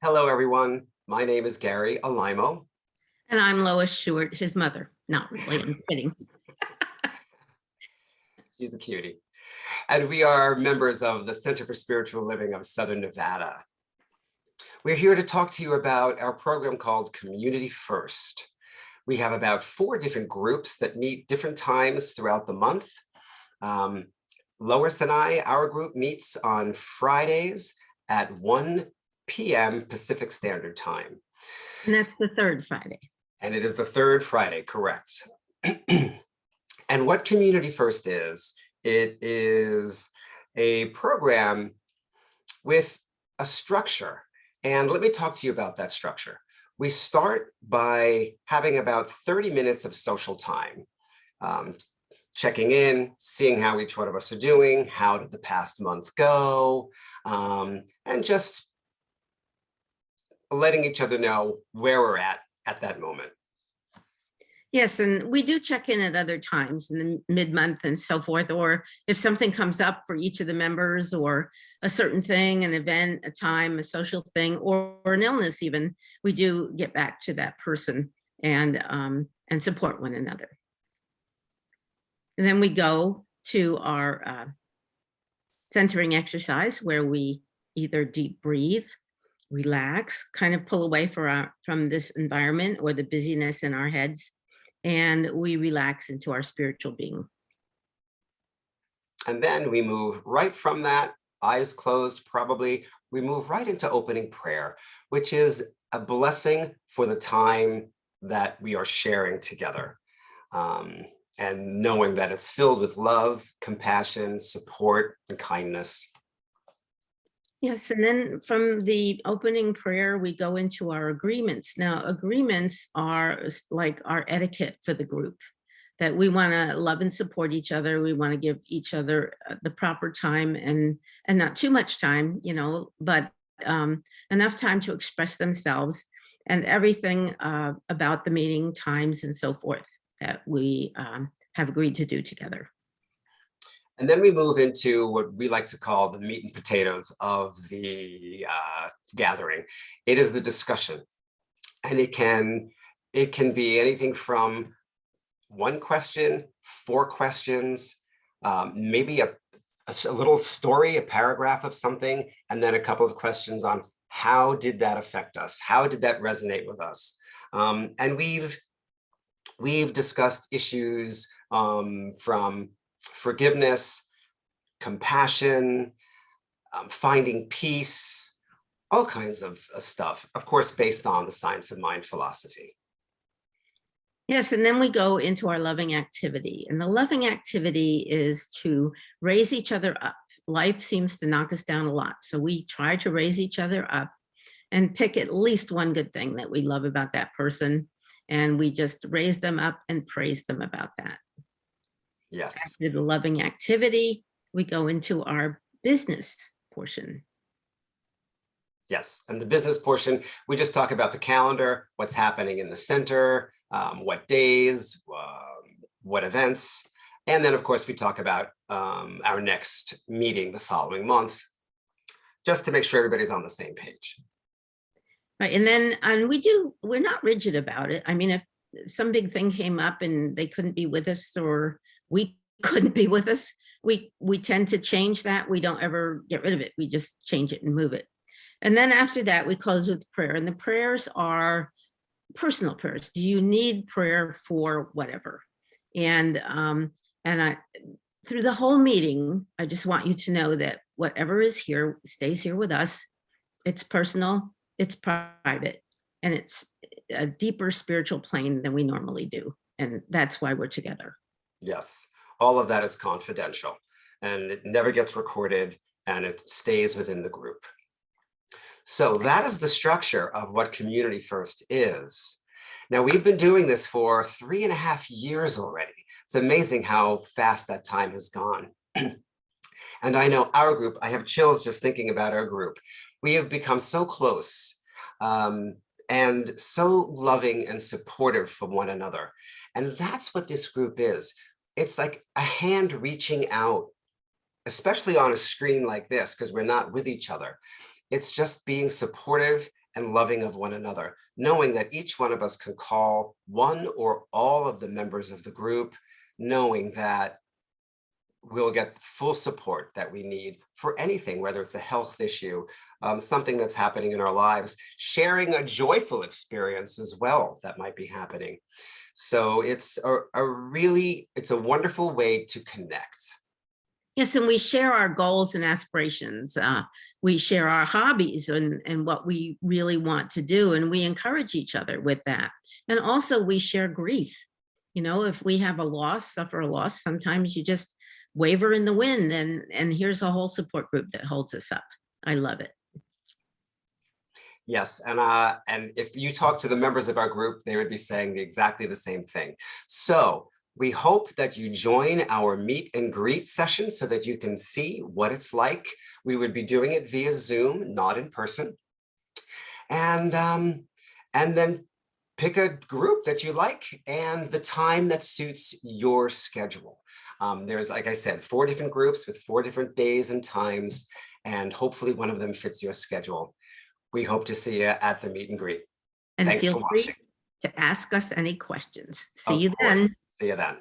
Hello, everyone. My name is Gary Alaimo. And I'm Lois Stewart, his mother. Not really, I'm kidding. She's a cutie. And we are members of the Center for Spiritual Living of Southern Nevada. We're here to talk to you about our program called Community First. We have about 4 different groups that meet different times throughout the month. Lois and our group meets on Fridays at 1 p.m. Pacific Standard Time. And that's the third Friday. And it is the third Friday, correct. And what Community First is, it is a program with a structure. And let me talk to you about that structure. We start by having about 30 minutes of social time, checking in, seeing how each one of us are doing, how did the past month go, and just letting each other know where we're at that moment. Yes, and we do check in at other times in the mid-month and so forth, or if something comes up for each of the members, or a certain thing, an event, a time, a social thing, or an illness even, we do get back to that person and support one another. And then we go to our centering exercise where we either deep breathe, relax, kind of pull away from this environment or the busyness in our heads, and we relax into our spiritual being. And then we move right from that, eyes closed probably, we move right into opening prayer, which is a blessing for the time that we are sharing together. And knowing that it's filled with love, compassion, support, and kindness. Yes, and then from the opening prayer, we go into our agreements. Now, agreements are like our etiquette for the group, that we want to love and support each other. We want to give each other the proper time and not too much time, but enough time to express themselves and everything about the meeting times and so forth that we have agreed to do together. And then we move into what we like to call the meat and potatoes of the gathering. It is the discussion. And it can be anything from 1 question, 4 questions, maybe a little story, a paragraph of something, and then a couple of questions on how did that affect us? How did that resonate with us? And we've discussed issues from forgiveness, compassion, finding peace, all kinds of stuff, of course, based on the science of mind philosophy. Yes, and then we go into our loving activity. And the loving activity is to raise each other up. Life seems to knock us down a lot. So we try to raise each other up and pick at least one good thing that we love about that person. And we just raise them up and praise them about that. Yes. After the loving activity, we go into our business portion. Yes, and the business portion, we just talk about the calendar, what's happening in the center, what days, what events. And then, of course, we talk about our next meeting the following month, just to make sure everybody's on the same page. Right, and we're not rigid about it. I mean, if some big thing came up and they couldn't be with us or we couldn't be with us, we tend to change that. We don't ever get rid of it. We just change it and move it. And then after that, we close with prayer. And the prayers are personal prayers. Do you need prayer for whatever? And through the whole meeting, I just want you to know that whatever is here stays here with us. It's personal, it's private, and it's a deeper spiritual plane than we normally do. And that's why we're together. Yes, all of that is confidential and it never gets recorded and it stays within the group. So that is the structure of what Community First is. Now, we've been doing this for 3.5 years already. It's amazing how fast that time has gone. And I know our group, I have chills just thinking about our group. We have become so close and so loving and supportive for one another. And that's what this group is. It's like a hand reaching out, especially on a screen like this, because we're not with each other. It's just being supportive and loving of one another, knowing that each one of us can call one or all of the members of the group, knowing that we'll get full support that we need for anything, whether it's a health issue, something that's happening in our lives, sharing a joyful experience as well that might be happening. So it's it's a wonderful way to connect. Yes, and we share our goals and aspirations. We share our hobbies and what we really want to do, and we encourage each other with that. And also we share grief. You know, if we have a loss, suffer a loss, sometimes you just waver in the wind, and here's a whole support group that holds us up. I love it. Yes, and if you talk to the members of our group, they would be saying exactly the same thing. So we hope that you join our meet and greet session so that you can see what it's like. We would be doing it via Zoom, not in person. And then pick a group that you like and the time that suits your schedule. There's, like I said, 4 different groups with 4 different days and times, and hopefully one of them fits your schedule. We hope to see you at the meet and greet. And Thanks feel for free watching. to ask us any questions. See Of you then. course. See you then.